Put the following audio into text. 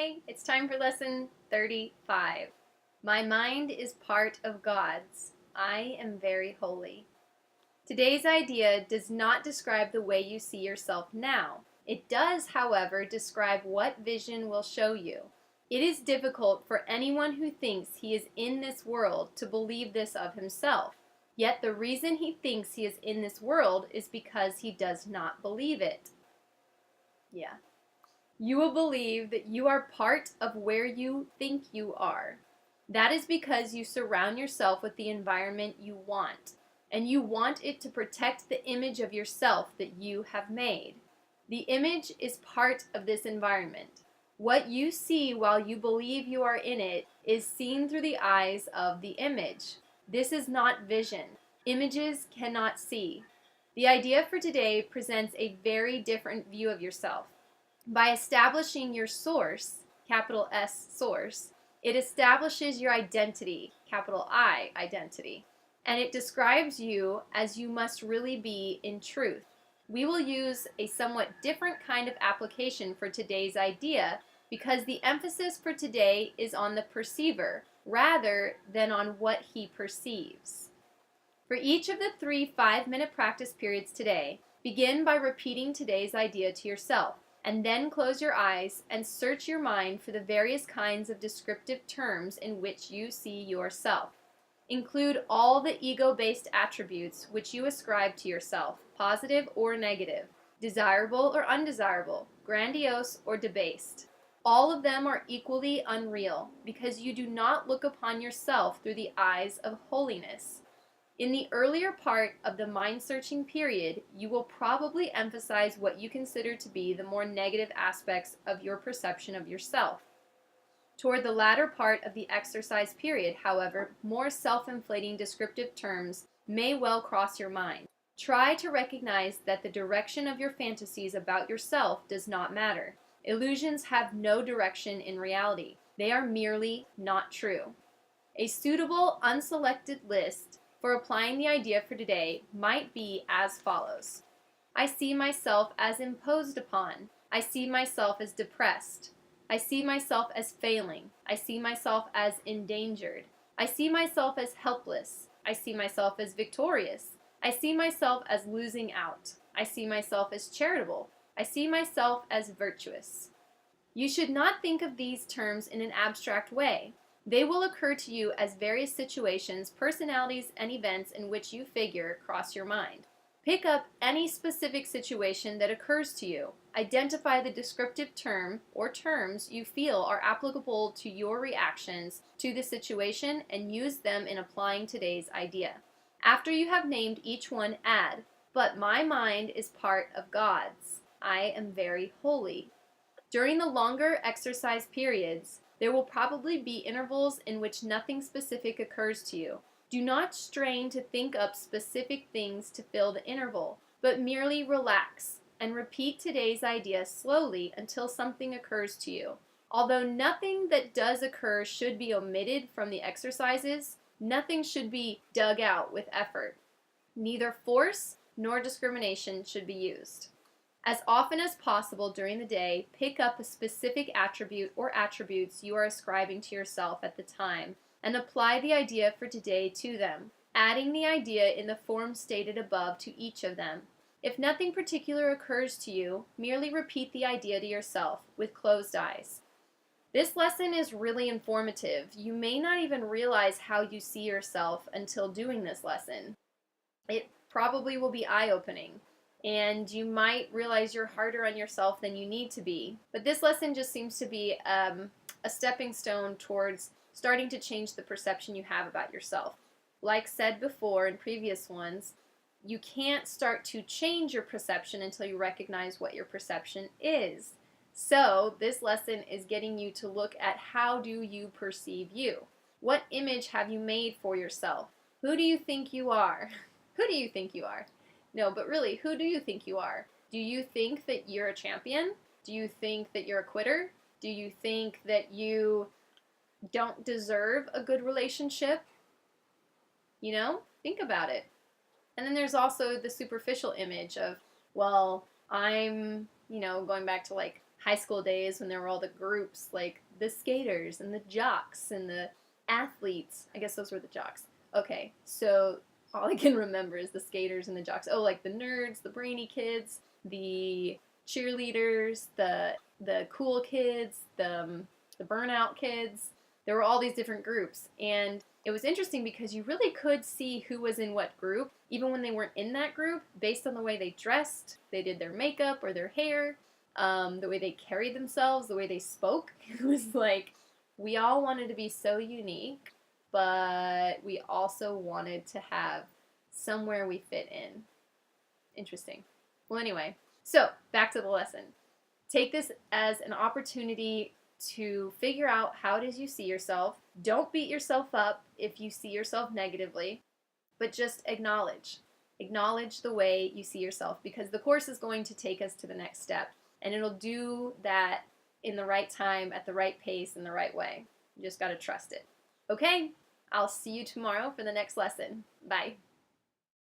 Hi, it's time for lesson 35. My mind is part of God's. I am very holy. Today's idea does not describe the way you see yourself now. It does, however, describe what vision will show you. It is difficult for anyone who thinks he is in this world to believe this of himself. Yet the reason he thinks he is in this world is because he does not believe it. Yeah. You will believe that you are part of where you think you are. That is because you surround yourself with the environment you want, and you want it to protect the image of yourself that you have made. The image is part of this environment. What you see while you believe you are in it is seen through the eyes of the image. This is not vision. Images cannot see. The idea for today presents a very different view of yourself. By establishing your source, capital S source, it establishes your identity, capital I identity, and it describes you as you must really be in truth. We will use a somewhat different kind of application for today's idea because the emphasis for today is on the perceiver rather than on what he perceives. For each of the 3 5-minute practice periods today, begin by repeating today's idea to yourself, and then close your eyes and search your mind for the various kinds of descriptive terms in which you see yourself. Include all the ego-based attributes which you ascribe to yourself, positive or negative, desirable or undesirable, grandiose or debased. All of them are equally unreal because you do not look upon yourself through the eyes of holiness. In the earlier part of the mind-searching period, you will probably emphasize what you consider to be the more negative aspects of your perception of yourself. Toward the latter part of the exercise period, however, more self-inflating descriptive terms may well cross your mind. Try to recognize that the direction of your fantasies about yourself does not matter. Illusions have no direction in reality. They are merely not true. A suitable, unselected list for applying the idea for today might be as follows. I see myself as imposed upon. I see myself as depressed. I see myself as failing. I see myself as endangered. I see myself as helpless. I see myself as victorious. I see myself as losing out. I see myself as charitable. I see myself as virtuous. You should not think of these terms in an abstract way. They will occur to you as various situations, personalities, and events in which you figure cross your mind. Pick up any specific situation that occurs to you. Identify the descriptive term or terms you feel are applicable to your reactions to the situation and use them in applying today's idea. After you have named each one, add, "But my mind is part of God's. I am very holy." During the longer exercise periods, there will probably be intervals in which nothing specific occurs to you. Do not strain to think up specific things to fill the interval, but merely relax and repeat today's idea slowly until something occurs to you. Although nothing that does occur should be omitted from the exercises, nothing should be dug out with effort. Neither force nor discrimination should be used. As often as possible during the day, pick up a specific attribute or attributes you are ascribing to yourself at the time and apply the idea for today to them, adding the idea in the form stated above to each of them. If nothing particular occurs to you, merely repeat the idea to yourself with closed eyes. This lesson is really informative. You may not even realize how you see yourself until doing this lesson. It probably will be eye-opening, and you might realize you're harder on yourself than you need to be. But this lesson just seems to be a stepping stone towards starting to change the perception you have about yourself. Like said before in previous ones, you can't start to change your perception until you recognize what your perception is. So this lesson is getting you to look at how do you perceive you? What image have you made for yourself? Who do you think you are? Who do you think you are? No, but really, who do you think you are? Do you think that you're a champion? Do you think that you're a quitter? Do you think that you don't deserve a good relationship? You know, think about it. And then there's also the superficial image of, well, I'm, going back to like high school days when there were all the groups, like the skaters and the jocks and the athletes. I guess those were the jocks. Okay, so all I can remember is the skaters and the jocks. Oh, like the nerds, the brainy kids, the cheerleaders, the cool kids, the burnout kids. There were all these different groups, and it was interesting because you really could see who was in what group, even when they weren't in that group, based on the way they dressed, they did their makeup or their hair, the way they carried themselves, the way they spoke. It was like we all wanted to be so unique, but we also wanted to have somewhere we fit in. Interesting. Well, anyway, so back to the lesson. Take this as an opportunity to figure out how it is you see yourself. Don't beat yourself up if you see yourself negatively, but just acknowledge. Acknowledge the way you see yourself, because the course is going to take us to the next step, and it'll do that in the right time, at the right pace, in the right way. You just got to trust it. Okay, I'll see you tomorrow for the next lesson. Bye.